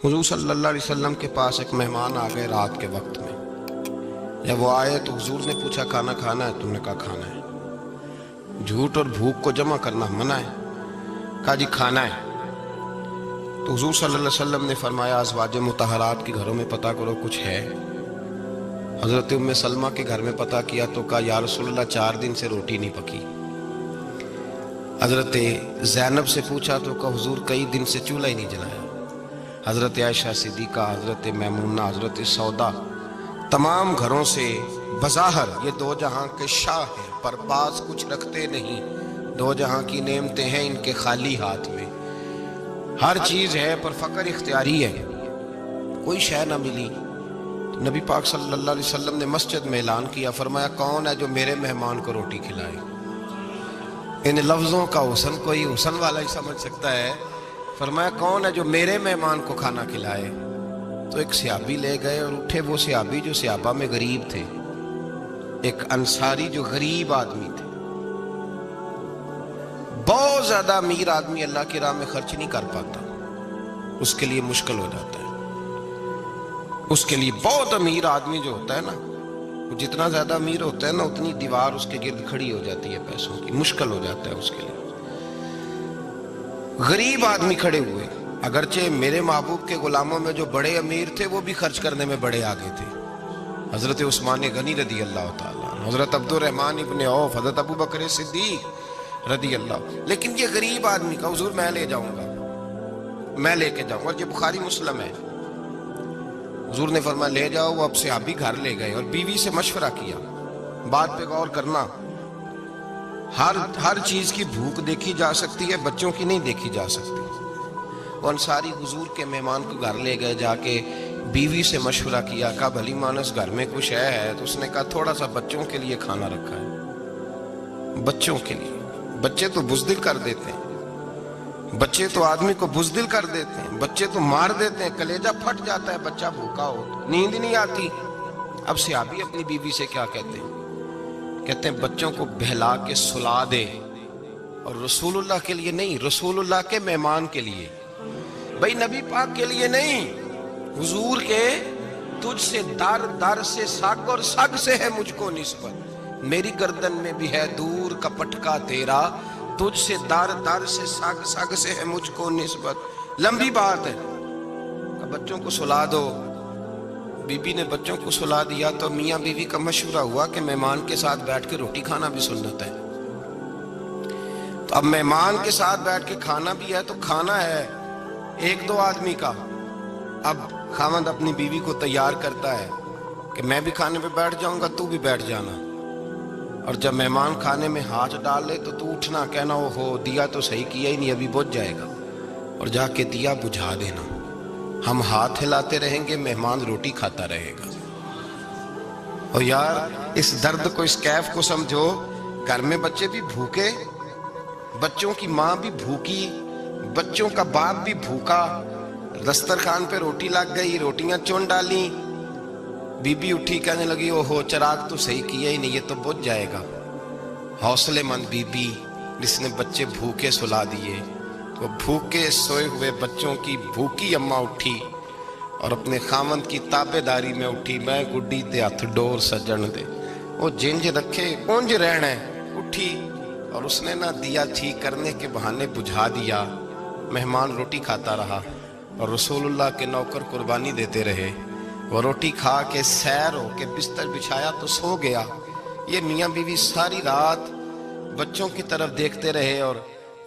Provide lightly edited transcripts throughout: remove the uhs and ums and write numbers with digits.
حضور صلی اللہ علیہ وسلم کے پاس ایک مہمان آ گئے رات کے وقت میں. جب وہ آئے تو حضور نے پوچھا کھانا کھانا ہے؟ تم نے کہا کھانا ہے. جھوٹ اور بھوک کو جمع کرنا منع ہے. کہا جی کھانا ہے. تو حضور صلی اللہ علیہ وسلم نے فرمایا ازواج مطہرات کے گھروں میں پتہ کرو کچھ ہے. حضرت ام سلمہ کے گھر میں پتہ کیا تو کہا یا رسول اللہ 4 دن سے روٹی نہیں پکی. حضرت زینب سے پوچھا تو کہا حضور کئی دن سے چولہا ہی نہیں جلایا. حضرت عائشہ صدیقہ، حضرت میمونہ، حضرت سودا، تمام گھروں سے بظاہر یہ 2 جہاں کے شاہ ہیں پر باز کچھ رکھتے نہیں. 2 جہاں کی نعمتیں ہیں ان کے خالی ہاتھ میں. ہر چیز ہے پر فقر اختیاری ہے. کوئی شے نہ ملی. تو نبی پاک صلی اللہ علیہ وسلم نے مسجد میں اعلان کیا، فرمایا کون ہے جو میرے مہمان کو روٹی کھلائے؟ ان لفظوں کا حسن کوئی حسن والا ہی سمجھ سکتا ہے. فرمایا کون ہے جو میرے مہمان کو کھانا کھلائے؟ تو ایک صحابی لے گئے اور اٹھے وہ صحابی جو صحابہ میں غریب تھے، ایک انصاری جو غریب آدمی تھے. بہت زیادہ امیر آدمی اللہ کی راہ میں خرچ نہیں کر پاتا، اس کے لیے مشکل ہو جاتا ہے. اس کے لیے بہت امیر آدمی جو ہوتا ہے نا، وہ جتنا زیادہ امیر ہوتا ہے نا اتنی دیوار اس کے گرد کھڑی ہو جاتی ہے پیسوں کی، مشکل ہو جاتا ہے اس کے لیے. غریب آدمی کھڑے ہوئے. اگرچہ میرے محبوب کے غلاموں میں جو بڑے امیر تھے وہ بھی خرچ کرنے میں بڑے آگے تھے. حضرت عثمان غنی رضی اللہ تعالیٰ عنہ، حضرت عبد الرحمن ابن عوف، حضرت ابو بکر صدیق رضی اللہ. لیکن یہ غریب آدمی کا حضور میں لے جاؤں گا، میں لے کے جاؤں گا. اور یہ بخاری مسلم ہے. حضور نے فرمایا لے جاؤ. وہ اب صحابی گھر لے گئے اور بیوی سے مشورہ کیا. بات پہ غور کرنا، ہر چیز کی بھوک دیکھی جا سکتی ہے، بچوں کی نہیں دیکھی جا سکتی. وہ انصاری حضور کے مہمان کو گھر لے گئے، جا کے بیوی سے مشورہ کیا. کہا بھلی مانس گھر میں کچھ ہے؟ تو اس نے کہا تھوڑا سا بچوں کے لیے کھانا رکھا ہے. بچوں کے لیے. بچے تو بزدل کر دیتے ہیں، بچے تو آدمی کو بزدل کر دیتے ہیں، بچے تو مار دیتے ہیں، کلیجہ پھٹ جاتا ہے بچہ بھوکا ہو تو، نیند نہیں آتی. اب صحابی اپنی بیوی سے کیا کہتے ہیں؟ کہتے ہیں بچوں کو بہلا کے سلا دے. اور رسول اللہ کے لیے نہیں، رسول اللہ کے مہمان کے لیے، بھئی نبی پاک کے لیے نہیں. حضور کے تجھ سے در در سے سگ اور سگ سے ہے مجھ کو نسبت، میری گردن میں بھی ہے دور کا پٹکا تیرا، تجھ سے در در سے سگ سگ سے ہے مجھ کو نسبت. لمبی بات ہے. بچوں کو سلا دو. بی بی نے بچوں کو سلا دیا تو میاں بیوی کا مشورہ ہوا کہ مہمان کے ساتھ بیٹھ کے روٹی کھانا بھی سنت ہے. تو اب مہمان کے ساتھ بیٹھ کے کھانا بھی ہے تو کھانا ہے 1-2 آدمی کا. اب خاوند اپنی بیوی کو تیار کرتا ہے کہ میں بھی کھانے پہ بیٹھ جاؤں گا، تو بھی بیٹھ جانا. اور جب مہمان کھانے میں ہاتھ ڈالے تو اٹھنا، کہنا او ہو دیا تو صحیح کیا ہی نہیں، ابھی بجھ جائے گا، اور جا کے دیا بجھا دینا. ہم ہاتھ ہلاتے رہیں گے، مہمان روٹی کھاتا رہے گا. اور یار اس درد کو، اس کیف کو سمجھو. گھر میں بچے بھی بھوکے، بچوں کی ماں بھی بھوکی، بچوں کا باپ بھی بھوکا. دسترخوان پہ روٹی لگ گئی، روٹیاں چون ڈالی. بی بی اٹھی کہنے لگی او ہو چراغ تو صحیح کیا ہی نہیں، یہ تو بجھ جائے گا. حوصلے مند بی بی جس نے بچے بھوکے سلا دیے. وہ بھوکے سوئے ہوئے بچوں کی بھوکی اماں اٹھی اور اپنے خاوند کی تابع داری میں اٹھی. میں گڈی تے ہتھ ڈور سجن دے، وہ جنج رکھے اونج رہنا ہے. اٹھی اور اس نے نہ دیا ٹھیک کرنے کے بہانے بجھا دیا. مہمان روٹی کھاتا رہا اور رسول اللہ کے نوکر قربانی دیتے رہے. وہ روٹی کھا کے سیر ہو کے بستر بچھایا تو سو گیا. یہ میاں بیوی ساری رات بچوں کی طرف دیکھتے رہے اور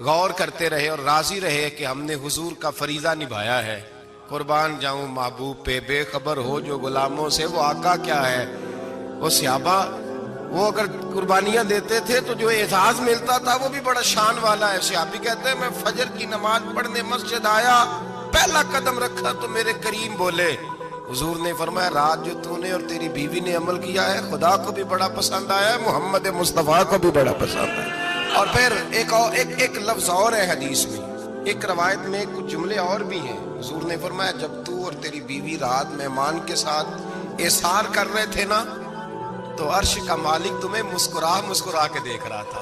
غور کرتے رہے اور راضی رہے کہ ہم نے حضور کا فریضہ نبھایا ہے. قربان جاؤں محبوب پہ، بے خبر ہو جو غلاموں سے وہ آقا کیا ہے. وہ صحابہ وہ اگر قربانیاں دیتے تھے تو جو اعزاز ملتا تھا وہ بھی بڑا شان والا ہے. صحابی کہتے ہیں میں فجر کی نماز پڑھنے مسجد آیا، پہلا قدم رکھا تو میرے کریم بولے. حضور نے فرمایا رات جو تو نے اور تیری بیوی نے عمل کیا ہے خدا کو بھی بڑا پسند آیا ہے، محمد مصطفیٰ کو بھی بڑا پسند ہے. اور پھر ایک لفظ اور ہے حدیث میں، ایک روایت میں کچھ جملے اور بھی ہیں. حضور نے فرمایا جب تو اور تیری بیوی رات مہمان کے ساتھ احسار کر رہے تھے نا تو عرش کا مالک تمہیں مسکرا مسکرا کے دیکھ رہا تھا.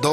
2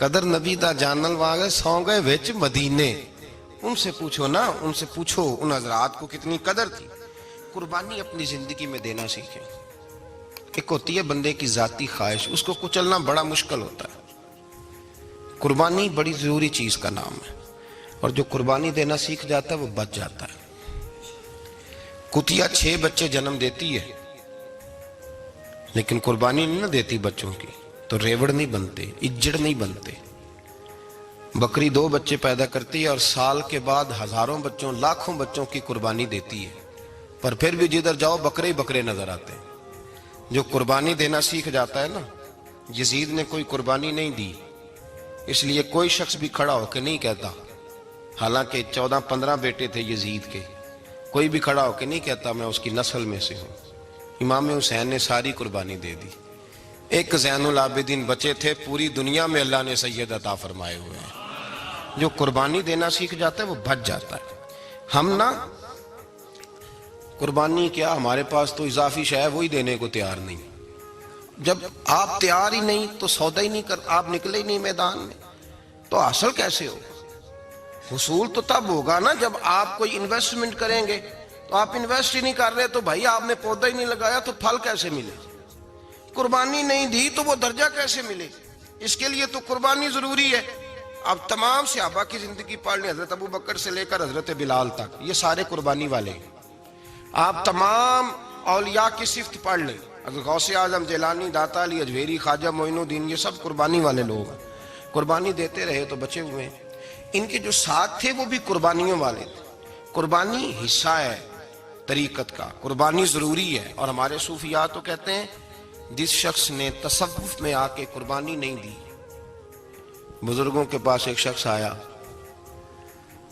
قدر نبی دا جانن واگے سو گئے وچ مدینے. ان سے پوچھو نا، ان سے پوچھو ان حضرات کو کتنی قدر تھی. قربانی اپنی زندگی میں دینا سیکھیں. ایک ہوتی ہے بندے کی ذاتی خواہش، اس کو کچلنا بڑا مشکل ہوتا ہے. قربانی بڑی ضروری چیز کا نام ہے، اور جو قربانی دینا سیکھ جاتا ہے وہ بچ جاتا ہے. کتیا 6 بچے جنم دیتی ہے لیکن قربانی نہیں نہ دیتی بچوں کی، تو ریوڑ نہیں بنتے، اجڑ نہیں بنتے. بکری 2 بچے پیدا کرتی ہے اور سال کے بعد ہزاروں بچوں، لاکھوں بچوں کی قربانی دیتی ہے، پر پھر بھی جدھر جاؤ بکرے ہی بکرے نظر آتے ہیں. جو قربانی دینا سیکھ جاتا ہے نا، یزید نے کوئی قربانی نہیں دی، اس لیے کوئی شخص بھی کھڑا ہو کے نہیں کہتا، حالانکہ 14-15 بیٹے تھے یزید کے، کوئی بھی کھڑا ہو کے نہیں کہتا میں اس کی نسل میں سے ہوں. امام حسین نے ساری قربانی دے دی. ایک زین العابدین بچے تھے، پوری دنیا میں اللہ نے سید عطا فرمائے ہوئے ہیں. جو قربانی دینا سیکھ جاتا ہے وہ بچ جاتا ہے. ہم نا قربانی کیا، ہمارے پاس تو اضافی شے ہے وہی دینے کو تیار نہیں. جب آپ تیار ہی نہیں تو سودا ہی نہیں کر، آپ نکلے ہی نہیں میدان میں تو حاصل کیسے ہوگا؟ حصول تو تب ہوگا نا جب آپ کوئی انویسٹمنٹ کریں گے. تو آپ انویسٹ ہی نہیں کر رہے تو بھائی آپ نے پودا ہی نہیں لگایا تو پھل کیسے ملے؟ قربانی نہیں دی تو وہ درجہ کیسے ملے؟ اس کے لیے تو قربانی ضروری ہے. اب تمام صحابہ کی زندگی پڑھ لیں، حضرت ابو بکر سے لے کر حضرت بلال تک، یہ سارے قربانی والے ہیں. آپ تمام اولیاء کی صفت پڑھ لیں، حضرت غوث اعظم، جیلانی، داتا علی اجویری، خواجہ معین الدین، یہ سب قربانی والے لوگ ہیں. قربانی دیتے رہے تو بچے ہوئے ہیں. ان کے جو ساتھ تھے وہ بھی قربانیوں والے تھے. قربانی حصہ ہے طریقت کا، قربانی ضروری ہے. اور ہمارے صوفیاء تو کہتے ہیں جس شخص نے تصوف میں آ کے قربانی نہیں دی. بزرگوں کے پاس ایک شخص آیا،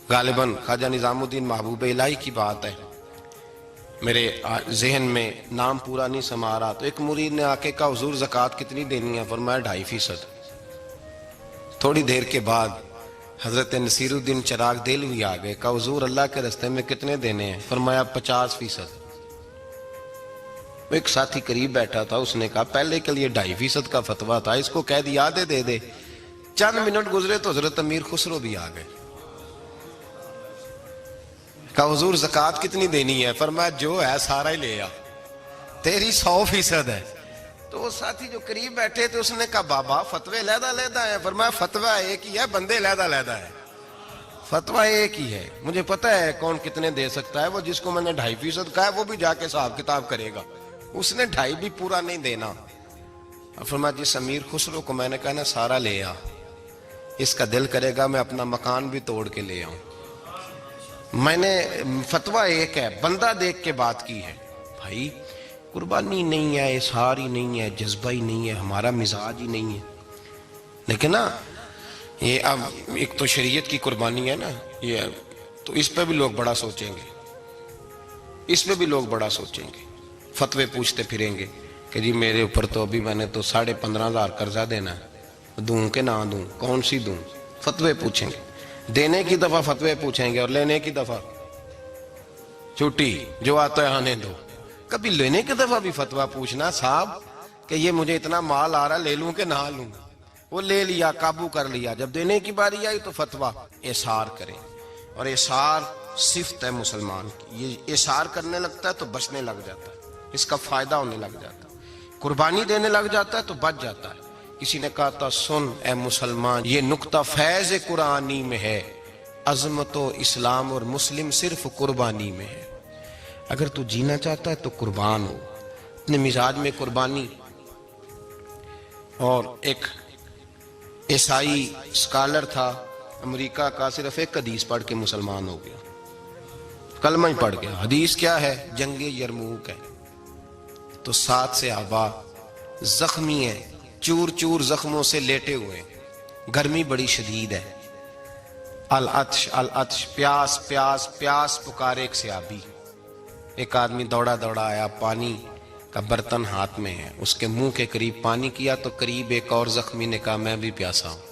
غالباً خواجہ نظام الدین محبوب الہی کی بات ہے، میرے ذہن میں نام پورا نہیں سما رہا. تو ایک مرید نے آ کے کہا حضور زکوٰۃ کتنی دینی ہے؟ فرمایا 2.5%. تھوڑی دیر کے بعد حضرت نصیر الدین چراغ دہلوی آ گئے، کہا حضور اللہ کے راستے میں کتنے دینے ہیں؟ فرمایا 50%. ایک ساتھی قریب بیٹھا تھا، اس نے کہا پہلے کے لیے 2.5% کا فتویٰ تھا، اس کو کہہ دیا دے دے. چند منٹ گزرے تو حضرت امیر خسرو بھی آ گئے، کہا حضور زکوٰۃ کتنی دینی ہے؟ فرمایا جو ہے سارا ہی لے آ، تیری 100% ہے. تو وہ ساتھی جو قریب بیٹھے تھے اس نے کہا بابا فتوے علیحدہ علیحدہ ہیں. فرمایا فتویٰ ایک ہی ہے، بندے علیحدہ علیحدہ ہے. فتویٰ ایک ہی ہے، مجھے پتا ہے کون کتنے دے سکتا ہے. وہ جس کو میں نے 2.5% کہا ہے وہ بھی جا کے حساب کتاب کرے گا، اس نے 2.5 بھی پورا نہیں دینا. فرمایا جس امیر خسرو کو میں نے کہا نا سارا لے آ، اس کا دل کرے گا میں اپنا مکان بھی توڑ کے لے آؤں. میں نے فتویٰ ایک ہے، بندہ دیکھ کے بات کی ہے. بھائی قربانی نہیں ہے، اظہار ہی نہیں ہے، جذبہ ہی نہیں ہے، ہمارا مزاج ہی نہیں ہے. لیکن نا یہ اب ایک تو شریعت کی قربانی ہے نا، یہ تو اس پہ بھی لوگ بڑا سوچیں گے، اس پہ بھی لوگ بڑا سوچیں گے. فتوے پوچھتے پھریں گے کہ جی میرے اوپر تو ابھی میں نے تو 15,500 قرضہ دینا ہے، دوں کہ نہ دوں، کون سی دوں؟ فتوے پوچھیں گے. دینے کی دفعہ فتوے پوچھیں گے اور لینے کی دفعہ چھٹی، جو آتا ہے آنے دو. کبھی لینے کی دفعہ بھی فتویٰ پوچھنا صاحب کہ یہ مجھے اتنا مال آ رہا لے لوں کہ نہ لوں. وہ لے لیا، قابو کر لیا. جب دینے کی باری آئی تو فتویٰ احصار کریں. اور احصار صفت ہے مسلمان کی، یہ احصار کرنے لگتا ہے تو بچنے لگ جاتا ہے، اس کا فائدہ ہونے لگ جاتا ہے. قربانی دینے لگ جاتا ہے تو بچ جاتا ہے. کسی نے کہا تھا سن اے مسلمان، یہ نکتہ فیض قرآنی میں ہے، عظمت و اسلام اور مسلم صرف قربانی میں ہے. اگر تو جینا چاہتا ہے تو قربان ہو، اپنے مزاج میں قربانی. اور ایک عیسائی اسکالر تھا امریکہ کا، صرف ایک حدیث پڑھ کے مسلمان ہو گیا، کلمہ ہی پڑھ گیا. حدیث کیا ہے؟ جنگ یرموک ہے. تو 7 صحابہ زخمی ہیں، چور چور زخموں سے لیٹے ہوئے، گرمی بڑی شدید ہے. العطش العطش، پیاس پیاس پیاس پکارے ایک صحابی. ایک آدمی دوڑا دوڑا آیا، پانی کا برتن ہاتھ میں ہے، اس کے منہ کے قریب پانی کیا تو قریب ایک اور زخمی نے کہا میں بھی پیاسا ہوں.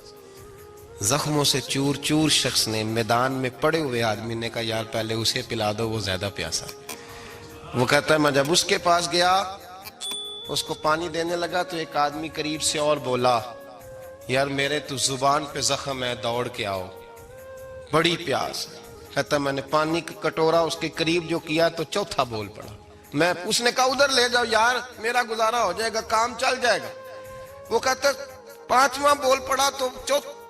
زخموں سے چور چور شخص نے، میدان میں پڑے ہوئے آدمی نے کہا یار پہلے اسے پلا دو، وہ زیادہ پیاسا. وہ کہتا ہے میں جب اس کے پاس گیا، اس کو پانی دینے لگا تو ایک آدمی قریب سے اور بولا یار میرے تو زبان پہ زخم ہے، دوڑ کے آؤ، بڑی پیاس ہے۔ کہتا میں نے پانی کا کٹورا اس کے قریب جو کیا تو چوتھا بول پڑا۔ اس نے کہا ادھر لے جاؤ یار، میرا گزارا ہو جائے گا، کام چل جائے گا۔ وہ کہتا پانچواں بول پڑا تو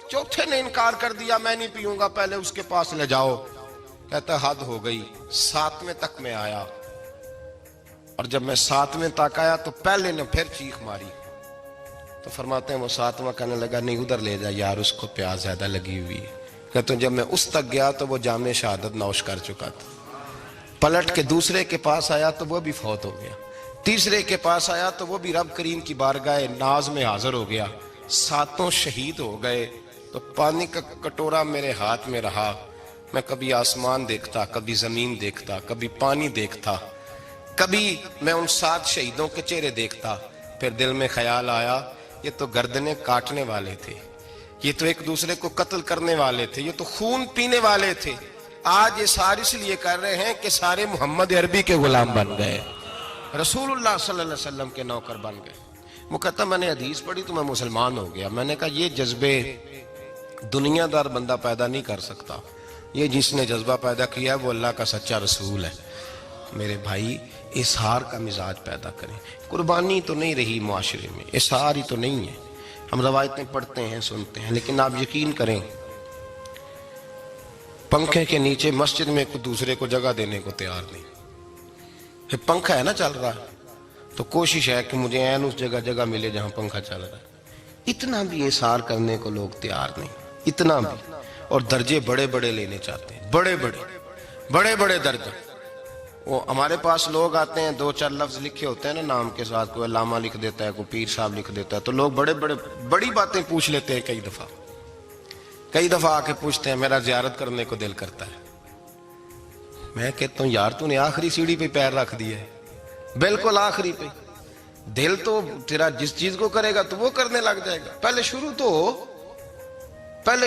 چوتھے نے انکار کر دیا، میں نہیں پیوں گا، پہلے اس کے پاس لے جاؤ۔ کہتا حد ہو گئی۔ ساتویں تک میں آیا، اور جب میں ساتویں تک آیا تو پہلے نے پھر چیخ ماری۔ تو فرماتے ہیں وہ ساتواں کہنے لگا نہیں ادھر لے جا یار، اس کو پیاس زیادہ لگی ہوئی ہے۔ کہتے ہیں جب میں اس تک گیا تو وہ جام شہادت نوش کر چکا تھا۔ پلٹ کے دوسرے کے پاس آیا تو وہ بھی فوت ہو گیا۔ تیسرے کے پاس آیا تو وہ بھی رب کریم کی بارگاہ ناز میں حاضر ہو گیا۔ ساتوں شہید ہو گئے۔ تو پانی کا کٹورا میرے ہاتھ میں رہا۔ میں کبھی آسمان دیکھتا، کبھی زمین دیکھتا، کبھی پانی دیکھتا، کبھی میں ان 7 شہیدوں کے چہرے دیکھتا۔ پھر دل میں خیال آیا یہ تو گردنیں کاٹنے والے تھے، یہ تو ایک دوسرے کو قتل کرنے والے تھے، یہ تو خون پینے والے تھے۔ آج یہ سارے اس لیے کر رہے ہیں کہ سارے محمد عربی کے غلام بن گئے، رسول اللہ صلی اللہ علیہ وسلم کے نوکر بن گئے۔ وہ کہتا میں نے حدیث پڑھی تو میں مسلمان ہو گیا۔ میں نے کہا یہ جذبے دنیا دار بندہ پیدا نہیں کر سکتا، یہ جس نے جذبہ پیدا کیا ہے وہ اللہ کا سچا رسول ہے۔ میرے بھائی اظہار کا مزاج پیدا کریں۔ قربانی تو نہیں رہی معاشرے میں، اظہار ہی تو نہیں ہے۔ ہم روایتیں پڑھتے ہیں، سنتے ہیں، لیکن آپ یقین کریں پنکھے کے نیچے مسجد میں کوئی دوسرے کو جگہ دینے کو تیار نہیں۔ پھر پنکھا ہے نا چل رہا ہے تو کوشش ہے کہ مجھے عین اس جگہ ملے جہاں پنکھا چل رہا ہے۔ اتنا بھی اظہار کرنے کو لوگ تیار نہیں، اتنا بھی۔ اور درجے بڑے بڑے لینے چاہتے ہیں، بڑے بڑے درجے۔ وہ ہمارے پاس لوگ آتے ہیں، 2-4 لفظ لکھے ہوتے ہیں نا نام کے ساتھ، کوئی علامہ لکھ دیتا ہے، کوئی پیر صاحب لکھ دیتا ہے، تو لوگ بڑی باتیں پوچھ لیتے ہیں۔ کئی دفعہ آ کے پوچھتے ہیں میرا زیارت کرنے کو دل کرتا ہے۔ میں کہتا ہوں یار تو نے آخری سیڑھی پہ پیر رکھ دیا ہے، بالکل آخری پہ۔ دل تو تیرا جس چیز کو کرے گا تو وہ کرنے لگ جائے گا۔ پہلے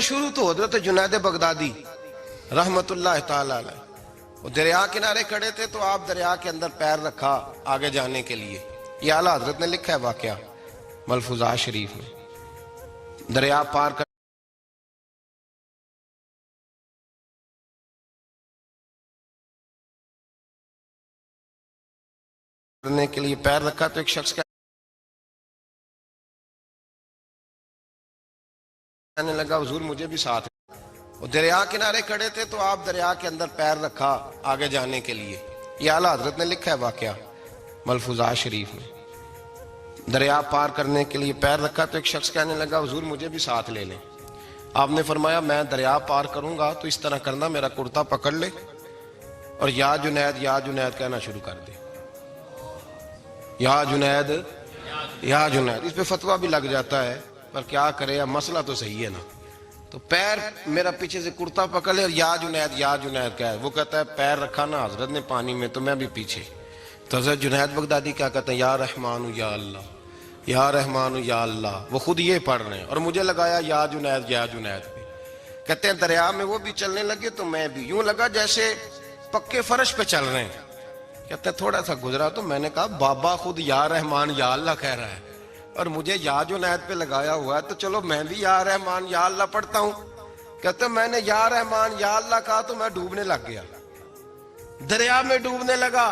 شروع تو حضرت جنید بغدادی رحمت اللہ تعالی علیہ، وہ دریا کنارے کھڑے تھے تو آپ دریا کے اندر پیر رکھا آگے جانے کے لیے۔ یہ اعلیٰ حضرت نے لکھا ہے واقعہ ملفوظات شریف میں۔ دریا پار کرنے کے لیے پیر رکھا تو ایک شخص کہنے لگا حضور مجھے بھی ساتھ۔ وہ دریا کنارے کھڑے تھے تو آپ دریا کے اندر پیر رکھا آگے جانے کے لیے۔ یہ اعلیٰ حضرت نے لکھا ہے واقعہ ملفوظات شریف میں۔ دریا پار کرنے کے لیے پیر رکھا تو ایک شخص کہنے لگا حضور مجھے بھی ساتھ لے لیں۔ آپ نے فرمایا میں دریا پار کروں گا تو اس طرح کرنا میرا کرتا پکڑ لے اور یا جنید یا جنید کہنا شروع کر دے۔ یا جنید یا جنید، اس پہ فتویٰ بھی لگ جاتا ہے، پر کیا کرے، مسئلہ تو صحیح ہے نا۔ تو پیر میرا پیچھے سے کرتا پکڑ لے اور یا جنید کہا ہے۔ وہ کہتا ہے پیر رکھا نا حضرت نے پانی میں تو میں بھی پیچھے۔ تو حضرت جنید بغدادی کیا کہتے ہیں یا رحمان یا اللہ، یا رحمان یا اللہ، وہ خود یہ پڑھ رہے ہیں اور مجھے لگایا یا جنید پہ۔ کہتے ہیں دریا میں وہ بھی چلنے لگے تو میں بھی، یوں لگا جیسے پکے فرش پہ چل رہے ہیں۔ کہتے ہیں تھوڑا سا گزرا تو میں نے کہا بابا خود یا رحمان یا اللہ کہہ رہا ہے اور مجھے یا جنید پہ لگایا ہوا ہے، تو چلو میں بھی یا رحمان یا اللہ پڑھتا ہوں۔ کہتے ہیں میں نے یا رحمان یا اللہ کہا تو میں ڈوبنے لگ گیا، دریا میں ڈوبنے لگا۔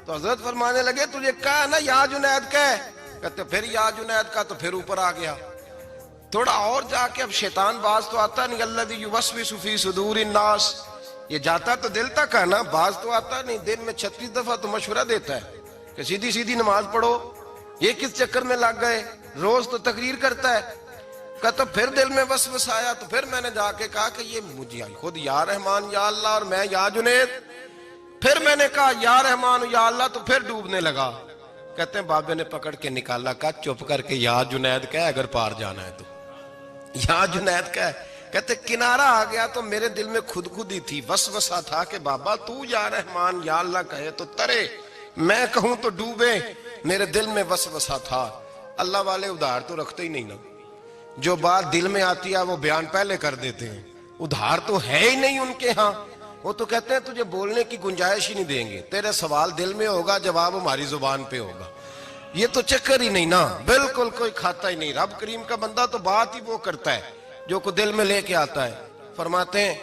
تو حضرت فرمانے لگے تجھے کہا نا یا جنید کہہ۔ کہتے پھر یا جنید کا تو پھر اوپر آ گیا۔ تھوڑا اور جا کے اب شیطان باز تو آتا نہیں، الذی یوسوس فی صدور الناس، یہ جاتا تو دل تک ہے نا، باز تو آتا نہیں۔ دن میں 36 دفعہ تو مشورہ دیتا ہے کہ سیدھی نماز پڑھو، یہ کس چکر میں لگ گئے، روز تو تقریر کرتا ہے۔ کہتا پھر دل میں وسوسہ آیا تو پھر میں نے جا کے کہا کہ یہ مجھے خود یا رحمان یا اللہ اور میں یا جنید۔ پھر میں نے کہا یا رحمان یا اللہ تو پھر ڈوبنے لگا۔ کہتے ہیں بابے نے پکڑ کے نکالا، کہا چپ کر کے یا جنید کہہ اگر پار جانا ہے تو یا جنید کہہ۔ کہتے کنارہ آ گیا تو میرے دل میں خود ہی تھی، وسوسہ تھا کہ بابا تو یا رحمان یا اللہ کہے تو ترے، میں کہوں تو ڈوبے۔ میرے دل میں وسوسہ تھا۔ اللہ والے ادھار تو رکھتے ہی نہیں نا، جو بات دل میں آتی ہے وہ بیان پہلے کر دیتے ہیں، ادھار تو ہے ہی نہیں ان کے ہاں۔ وہ تو کہتے ہیں تجھے بولنے کی گنجائش ہی نہیں دیں گے، تیرے سوال دل میں ہوگا، جواب ہماری زبان پہ ہوگا۔ یہ تو چکر ہی نہیں نا، بالکل کوئی کھاتا ہی نہیں. رب کریم کا بندہ تو بات ہی وہ کرتا ہے جو کو دل میں لے کے آتا ہے. فرماتے ہیں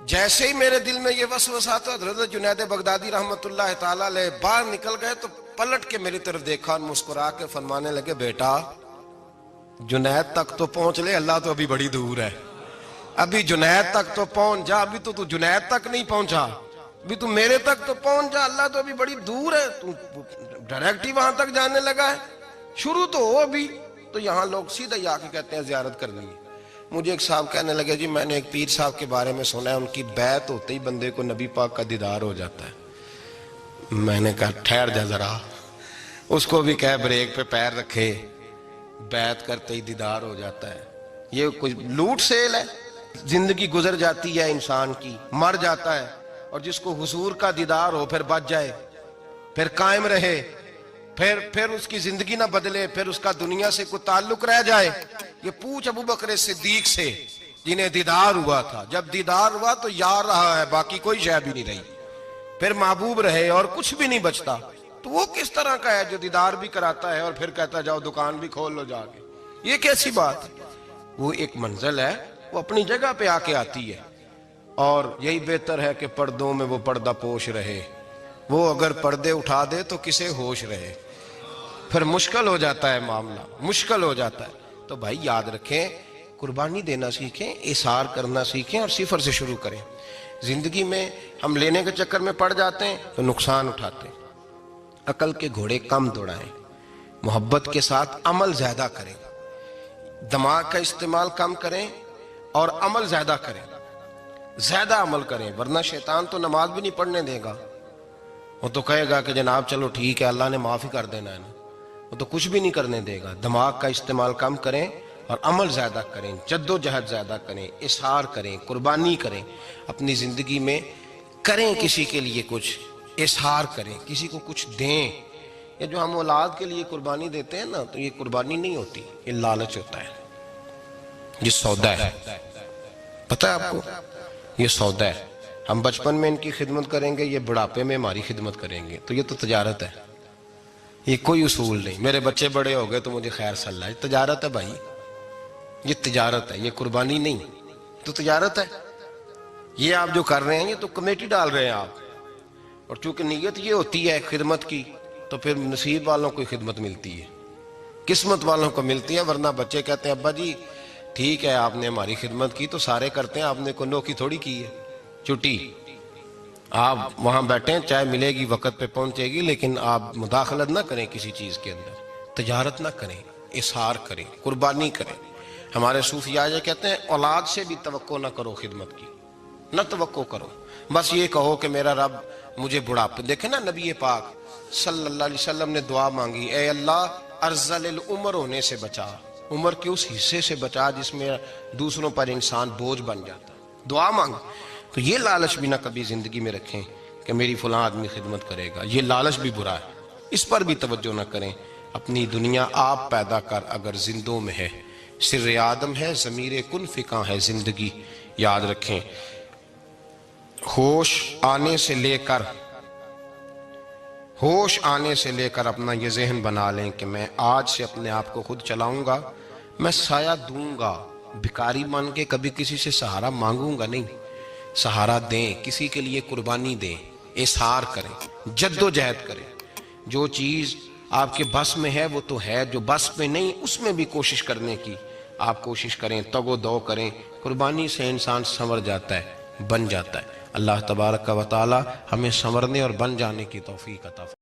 جیسے ہی میرے دل میں یہ وسوسہ تھا، حضرت جنید بغدادی رحمت اللہ تعالی علیہ باہر نکل گئے تو پلٹ کے میری طرف دیکھا اور مسکرا کے فرمانے لگے بیٹا جنید تک تو پہنچ لے، اللہ تو ابھی بڑی دور ہے. ابھی جنید تک تو پہنچ جا، ابھی تو جنید تک نہیں پہنچا، ابھی تو میرے تک تو پہنچ جا، اللہ تو ابھی بڑی دور ہے، تو ڈائریکٹ ہی وہاں تک جانے لگا ہے، شروع تو ہو ابھی. تو یہاں لوگ سیدھا ہی آ کے کہتے ہیں زیارت کرنی ہے. مجھے ایک صاحب کہنے لگے جی میں نے ایک پیر صاحب کے بارے میں سنا ہے ان کی بیعت ہوتے ہی بندے کو نبی پاک کا دیدار ہو جاتا ہے. میں نے کہا ٹھہر جا ذرا، اس کو بھی کہہ بریک پہ پیر رکھے، بیعت کرتے ہی دیدار ہو جاتا ہے. یہ کوئی لوٹ سیل ہے؟ زندگی گزر جاتی ہے انسان کی، مر جاتا ہے، اور جس کو حضور کا دیدار ہو پھر بچ جائے، پھر قائم رہے، پھر اس کی زندگی نہ بدلے، پھر اس کا دنیا سے کوئی تعلق رہ جائے. یہ پوچھ ابو بکر صدیق سے جنہیں دیدار ہوا تھا، جب دیدار ہوا تو یار رہا ہے، باقی کوئی شے بھی نہیں رہی، پھر محبوب رہے اور کچھ بھی نہیں بچتا. تو وہ کس طرح کا ہے جو دیدار بھی کراتا ہے اور پھر کہتا جاؤ دکان بھی کھول لو جا کے؟ یہ کیسی بات ہے؟ وہ ایک منزل ہے، وہ اپنی جگہ پہ آ کے آتی ہے، اور یہی بہتر ہے کہ پردوں میں وہ پردہ پوش رہے. وہ اگر پردے اٹھا دے تو کسے ہوش رہے، پھر مشکل ہو جاتا ہے معاملہ، مشکل ہو جاتا ہے. تو بھائی یاد رکھیں، قربانی دینا سیکھیں، اثار کرنا سیکھیں اور صفر سے شروع کریں. زندگی میں ہم لینے کے چکر میں پڑ جاتے ہیں تو نقصان اٹھاتے ہیں. عقل کے گھوڑے کم دوڑائیں، محبت کے ساتھ عمل زیادہ کریں، دماغ کا استعمال کم کریں اور عمل زیادہ کریں، زیادہ عمل کریں، ورنہ شیطان تو نماز بھی نہیں پڑھنے دے گا. وہ تو کہے گا کہ جناب چلو ٹھیک ہے اللہ نے معاف ہی کر دینا ہے نا، وہ تو کچھ بھی نہیں کرنے دے گا. دماغ کا استعمال کم کریں اور عمل زیادہ کریں، جد و جہد زیادہ کریں، اظہار کریں، قربانی کریں. اپنی زندگی میں کریں، کسی کے لیے کچھ اظہار کریں، کسی کو کچھ دیں. یہ جو ہم اولاد کے لیے قربانی دیتے ہیں نا، تو یہ قربانی نہیں ہوتی، یہ لالچ ہوتا ہے، یہ سودا ہے. پتہ ہے آپ کو یہ سودا ہے. ہم بچپن میں ان کی خدمت کریں گے، یہ بڑھاپے میں ہماری خدمت کریں گے، تو یہ تو تجارت ہے، یہ کوئی اصول نہیں. میرے بچے بڑے ہو گئے تو مجھے خیر صلی اللہ، یہ تجارت ہے بھائی، یہ تجارت ہے، یہ قربانی نہیں، تو تجارت ہے. یہ آپ جو کر رہے ہیں یہ تو کمیٹی ڈال رہے ہیں آپ، اور چونکہ نیت یہ ہوتی ہے خدمت کی تو پھر نصیب والوں کو خدمت ملتی ہے، قسمت والوں کو ملتی ہے. ورنہ بچے کہتے ہیں ابا جی ٹھیک ہے آپ نے ہماری خدمت کی تو سارے کرتے ہیں، آپ نے کوئی نوکی تھوڑی کی ہے، چھٹی آپ وہاں بیٹھیں، چائے ملے گی وقت پہ پہنچے گی، لیکن آپ مداخلت نہ کریں کسی چیز کے اندر، تجارت نہ کریں، اظہار کریں، قربانی کریں. ہمارے صوفیاء یہ کہتے ہیں اولاد سے بھی توقع نہ کرو خدمت کی، نہ توقع کرو، بس یہ کہو کہ میرا رب مجھے بڑھاپے. دیکھیں نا نبی پاک صلی اللہ علیہ وسلم نے دعا مانگی، اے اللہ ارذل العمر ہونے سے بچا، عمر کے اس حصے سے بچا جس میں دوسروں پر انسان بوجھ بن جاتا. دعا مانگ. تو یہ لالچ بھی نہ کبھی زندگی میں رکھیں کہ میری فلاں آدمی خدمت کرے گا، یہ لالچ بھی برا ہے، اس پر بھی توجہ نہ کریں. اپنی دنیا آپ پیدا کر اگر زندوں میں ہے، سر آدم ہے، ضمیر کن فکاں ہے زندگی. یاد رکھیں ہوش آنے سے لے کر اپنا یہ ذہن بنا لیں کہ میں آج سے اپنے آپ کو خود چلاؤں گا، میں سایہ دوں گا، بھکاری مان کے کبھی کسی سے سہارا مانگوں گا نہیں. سہارا دیں، کسی کے لیے قربانی دیں، اظہار کریں، جد و جہد کریں. جو چیز آپ کے بس میں ہے وہ تو ہے، جو بس میں نہیں اس میں بھی کوشش کرنے کی آپ کوشش کریں، تگ و دو کریں. قربانی سے انسان سنور جاتا ہے، بن جاتا ہے. اللہ تبارک و تعالی ہمیں سنورنے اور بن جانے کی توفیق عطا فرمائے.